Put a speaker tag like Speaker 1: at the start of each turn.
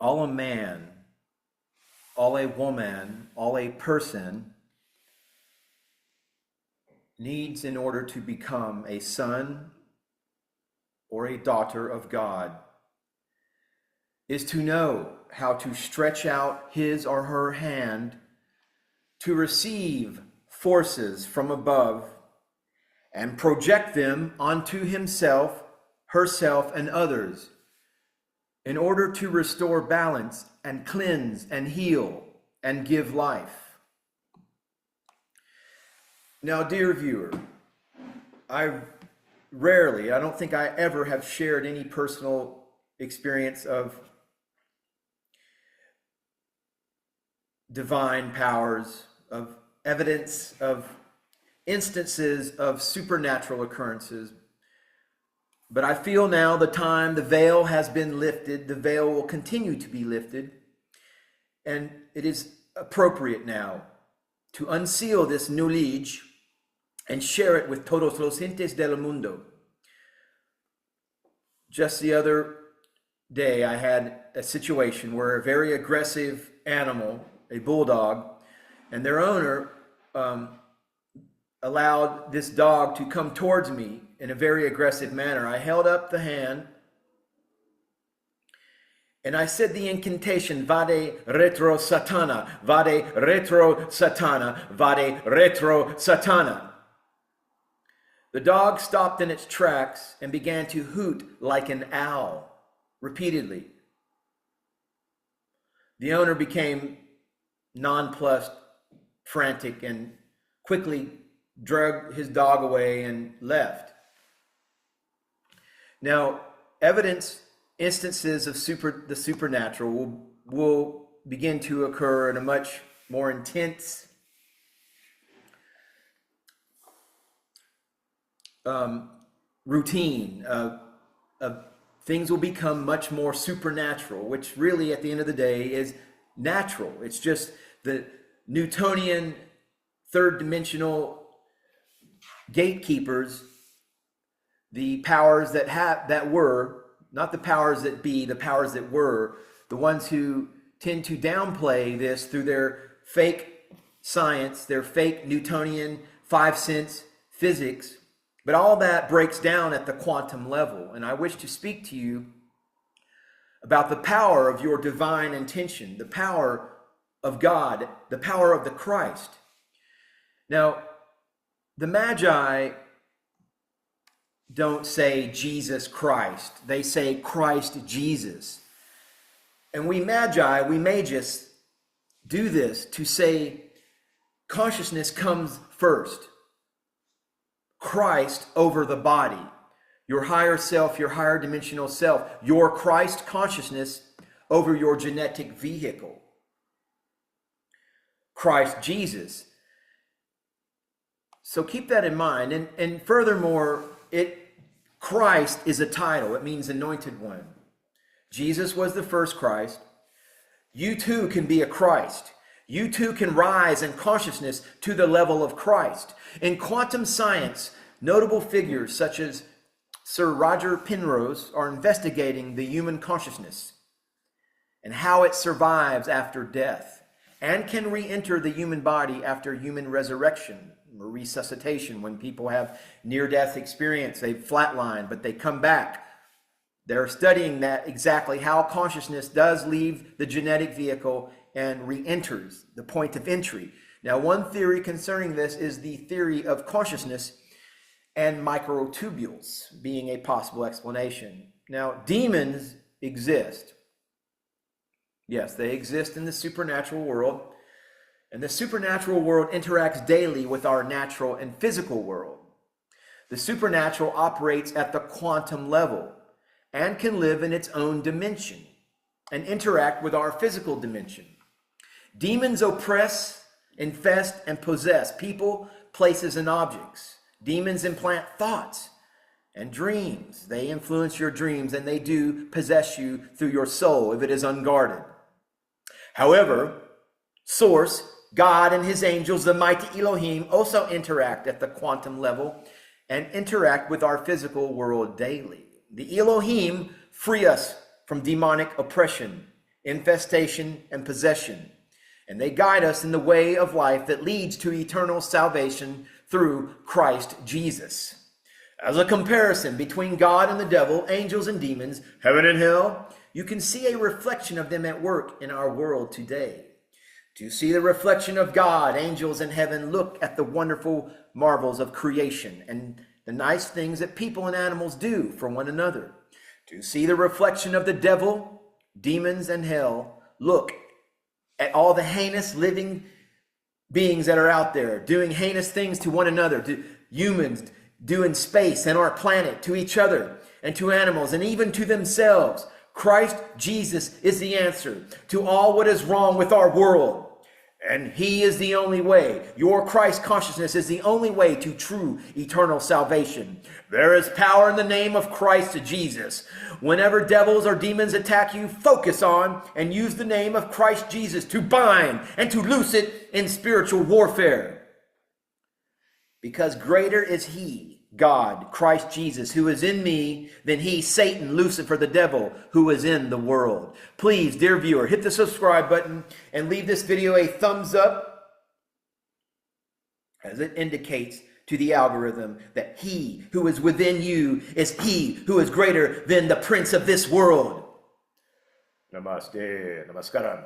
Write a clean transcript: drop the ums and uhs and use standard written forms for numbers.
Speaker 1: all a man, all a woman, all a person needs in order to become a son or a daughter of God is to know how to stretch out his or her hand to receive forces from above and project them onto himself, herself, and others in order to restore balance and cleanse and heal and give life. Now, dear viewer, I don't think I ever have shared any personal experience of divine powers, of evidence, of instances of supernatural occurrences. But I feel now the veil has been lifted, the veil will continue to be lifted, and it is appropriate now to unseal this knowledge and share it with todos los gentes del mundo. Just the other day, I had a situation where a very aggressive animal, a bulldog, and their owner allowed this dog to come towards me in a very aggressive manner. I held up the hand and I said the incantation, Vade retro satana, Vade retro satana, Vade retro satana. The dog stopped in its tracks and began to hoot like an owl repeatedly. The owner became nonplussed, frantic, and quickly dragged his dog away and left. Now, instances of the supernatural will begin to occur in a much more intense routine of things will become much more supernatural, which really at the end of the day is natural. It's just the Newtonian third dimensional gatekeepers, the powers that were, not the powers that be, the powers that were, the ones who tend to downplay this through their fake science, their fake Newtonian 5 sense physics. But all that breaks down at the quantum level. And I wish to speak to you about the power of your divine intention, the power of God, the power of the Christ. Now, the Magi don't say Jesus Christ. They say Christ Jesus. And we Magi, we may just do this to say consciousness comes first. Christ over the body, your higher self, your higher dimensional self, your Christ consciousness over your genetic vehicle. Christ Jesus. So keep that in mind. And furthermore, Christ is a title. It means anointed one. Jesus was the first Christ. You too can be a Christ. You too can rise in consciousness to the level of Christ. In quantum science, notable figures such as Sir Roger Penrose are investigating the human consciousness and how it survives after death and can re-enter the human body after human resurrection or resuscitation. When people have near-death experience, they flatline, but they come back. They're studying that exactly how consciousness does leave the genetic vehicle and re-enters the point of entry. Now, one theory concerning this is the theory of consciousness and microtubules being a possible explanation. Now, demons exist. Yes, they exist in the supernatural world. And the supernatural world interacts daily with our natural and physical world. The supernatural operates at the quantum level and can live in its own dimension and interact with our physical dimension. Demons oppress, infest, and possess people, places, and objects. Demons implant thoughts and dreams. They influence your dreams, and they do possess you through your soul if it is unguarded. However, Source, God and his angels, the mighty Elohim, also interact at the quantum level and interact with our physical world daily. The Elohim free us from demonic oppression infestation, and possession. And they guide us in the way of life that leads to eternal salvation through Christ Jesus. As a comparison between God and the devil, angels and demons, heaven and hell, you can see a reflection of them at work in our world today. To see the reflection of God, angels in heaven, look at the wonderful marvels of creation and the nice things that people and animals do for one another. To see the reflection of the devil, demons, and hell, look at all the heinous living beings that are out there doing heinous things to one another, to humans, do in space and our planet, to each other and to animals and even to themselves. Christ Jesus is the answer to all what is wrong with our world. And he is the only way. Your Christ consciousness is the only way to true eternal salvation. There is power in the name of Christ Jesus. Whenever devils or demons attack you, focus on and use the name of Christ Jesus to bind and to loose it in spiritual warfare. Because greater is he, God, Christ Jesus, who is in me, than he, Satan, Lucifer, the devil, who is in the world. Please, dear viewer, hit the subscribe button and leave this video a thumbs up, as it indicates to the algorithm that he who is within you is he who is greater than the prince of this world. Namaste, namaskaram.